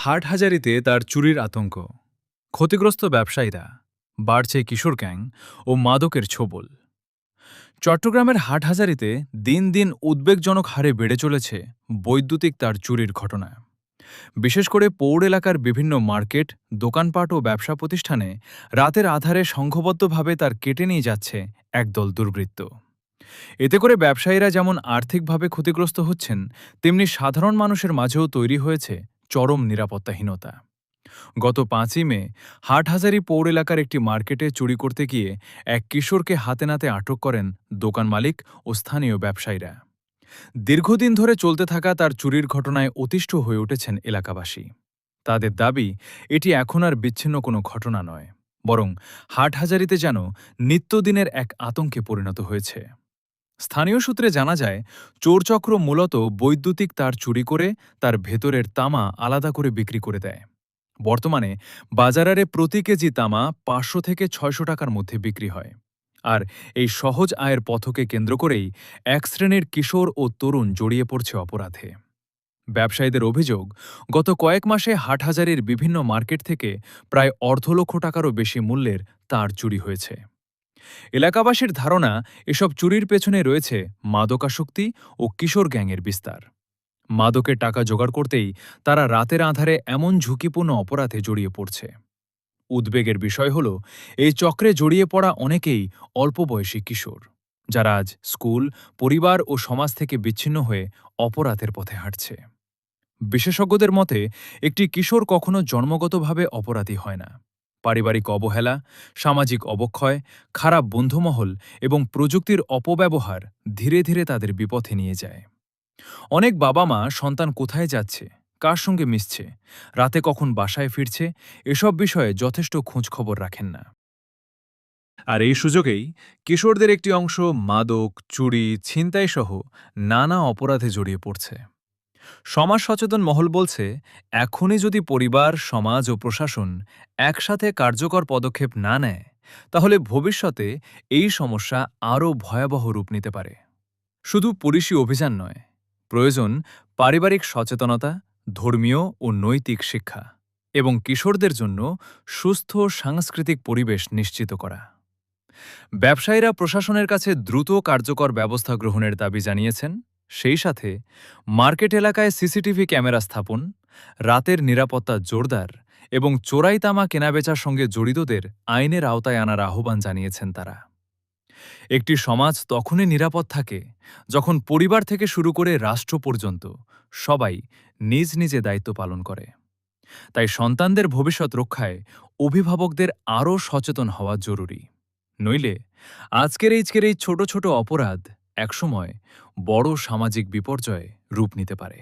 হাটহাজারীতে তার চুরির আতঙ্ক, ক্ষতিগ্রস্ত ব্যবসায়ীরা, বাড়ছে কিশোর গ্যাং ও মাদকের ছোবল। চট্টগ্রামের হাটহাজারীতে দিন দিন উদ্বেগজনক হারে বেড়ে চলেছে বৈদ্যুতিক তার চুরির ঘটনা। বিশেষ করে পৌর এলাকার বিভিন্ন মার্কেট, দোকানপাট ও ব্যবসা প্রতিষ্ঠানে রাতের আধারে সংঘবদ্ধভাবে তার কেটে নিয়ে যাচ্ছে একদল দুর্বৃত্ত। এতে করে ব্যবসায়ীরা যেমন আর্থিকভাবে ক্ষতিগ্রস্ত হচ্ছেন, তেমনি সাধারণ মানুষের মাঝেও তৈরি হয়েছে চরম নিরাপত্তাহীনতা। গত ৫ই মে হাটহাজারী পৌর এলাকার একটি মার্কেটে চুরি করতে গিয়ে এক কিশোরকে হাতে নাতে আটক করেন দোকান মালিক ও স্থানীয় ব্যবসায়ীরা। দীর্ঘদিন ধরে চলতে থাকা তার চুরির ঘটনায় অতিষ্ঠ হয়ে উঠেছেন এলাকাবাসী। তাদের দাবি, এটি এখন আর বিচ্ছিন্ন কোনো ঘটনা নয়, বরং হাটহাজারীতে যেন নিত্যদিনের এক আতঙ্কে পরিণত হয়েছে। স্থানীয় সূত্রে জানা যায়, চোরচক্র মূলত বৈদ্যুতিক তার চুরি করে তার ভেতরের তামা আলাদা করে বিক্রি করে দেয়। বর্তমানে বাজারে প্রতি কেজি তামা ৫০০ থেকে ৬০০ টাকার মধ্যে বিক্রি হয়। আর এই সহজ আয়ের পথকে কেন্দ্র করেই এক শ্রেণীর কিশোর ও তরুণ জড়িয়ে পড়ছে অপরাধে। ব্যবসায়ীদের অভিযোগ, গত কয়েক মাসে হাটহাজারীর বিভিন্ন মার্কেট থেকে প্রায় ২৫০,০০০ টাকারও বেশি মূল্যের তার চুরি হয়েছে। এলাকাবাসীর ধারণা, এসব চুরির পেছনে রয়েছে মাদকাসক্তি ও কিশোর গ্যাংয়ের বিস্তার। মাদকের টাকা জোগাড় করতেই তারা রাতের আঁধারে এমন ঝুঁকিপূর্ণ অপরাধে জড়িয়ে পড়ছে। উদ্বেগের বিষয় হল, এই চক্রে জড়িয়ে পড়া অনেকেই অল্প বয়সী কিশোর, যারা আজ স্কুল, পরিবার ও সমাজ থেকে বিচ্ছিন্ন হয়ে অপরাধের পথে হাঁটছে। বিশেষজ্ঞদের মতে, একটি কিশোর কখনো জন্মগতভাবে অপরাধী হয় না। পারিবারিক অবহেলা, সামাজিক অবক্ষয়, খারাপ বন্ধুমহল এবং প্রযুক্তির অপব্যবহার ধীরে ধীরে তাদের বিপথে নিয়ে যায়। অনেক বাবা মা সন্তান কোথায় যাচ্ছে, কার সঙ্গে মিশছে, রাতে কখন বাসায় ফিরছে, এসব বিষয়ে যথেষ্ট খোঁজখবর রাখেন না। আর এই সুযোগেই কিশোরদের একটি অংশ মাদক, চুরি, ছিনতাইসহ নানা অপরাধে জড়িয়ে পড়ছে। সমাজ সচেতন মহল বলছে, এখনই যদি পরিবার, সমাজ ও প্রশাসন একসাথে কার্যকর পদক্ষেপ না নেয়, তাহলে ভবিষ্যতে এই সমস্যা আরও ভয়াবহ রূপ নিতে পারে। শুধু পুলিশি অভিযান নয়, প্রয়োজন পারিবারিক সচেতনতা, ধর্মীয় ও নৈতিক শিক্ষা এবং কিশোরদের জন্য সুস্থ সাংস্কৃতিক পরিবেশ নিশ্চিত করা। ব্যবসায়ীরা প্রশাসনের কাছে দ্রুত কার্যকর ব্যবস্থা গ্রহণের দাবি জানিয়েছেন। সেই সাথে মার্কেট এলাকায় সিসিটিভি ক্যামেরা স্থাপন, রাতের নিরাপত্তা জোরদার এবং চোরাই তামা কেনাবেচার সঙ্গে জড়িতদের আইনের আওতায় আনার আহ্বান জানিয়েছেন তারা। একটি সমাজ তখনই নিরাপদ থাকে যখন পরিবার থেকে শুরু করে রাষ্ট্র পর্যন্ত সবাই নিজ নিজে দায়িত্ব পালন করে। তাই সন্তানদের ভবিষ্যৎ রক্ষায় অভিভাবকদের আরও সচেতন হওয়া জরুরি। নইলে আজকের এই ছোট ছোট অপরাধ একসময় বড় সামাজিক বিপর্যয়ে রূপ নিতে পারে।